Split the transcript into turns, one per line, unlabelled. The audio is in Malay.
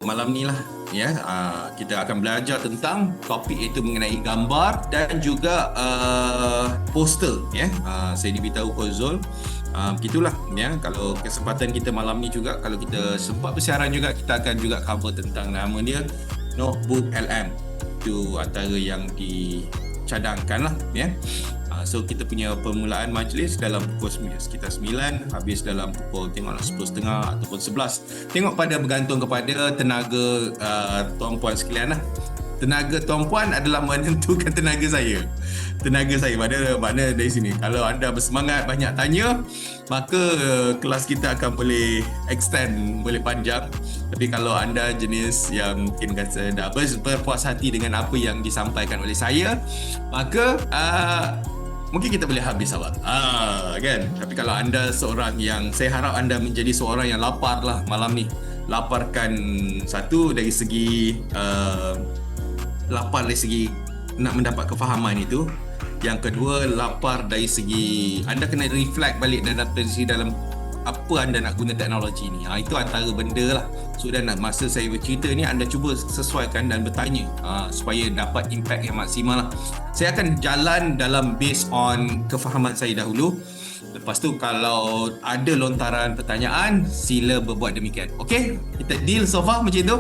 Malam ni lah ya, kita akan belajar tentang topik itu mengenai gambar dan juga poster ya. Saya diberitahu Zul, begitulah ya. Kalau kesempatan kita malam ni juga, kalau kita sempat bersiaran juga, kita akan juga cover tentang nama dia Notebook LM. Itu antara yang dicadangkan lah ya. So kita punya permulaan majlis dalam pukul 9, sekitar 9, habis dalam pukul tengoklah 10.30 ataupun 11. Tengok pada bergantung kepada tenaga tuan-puan sekalian lah. Tenaga tuan-puan adalah menentukan tenaga saya. Tenaga saya mana dari sini. Kalau anda bersemangat banyak tanya, maka kelas kita akan boleh extend, boleh panjang. Tapi kalau anda jenis yang mungkin kata dah berpuas hati dengan apa yang disampaikan oleh saya, maka mungkin kita boleh habis awal. Kan? Tapi kalau anda seorang yang, saya harap anda menjadi seorang yang lapar lah malam ni. Laparkan satu dari segi lapar dari segi nak mendapat kefahaman itu. Yang kedua, lapar dari segi anda kena reflect balik dan dari segi dalam apa anda nak guna teknologi ni. Itu antara benda lah. So dan masa saya bercerita ni, anda cuba sesuaikan dan bertanya supaya dapat impact yang maksimal lah. Saya akan jalan dalam based on kefahaman saya dahulu. Lepas tu kalau ada lontaran pertanyaan, sila berbuat demikian. Okay? Kita deal so far macam tu?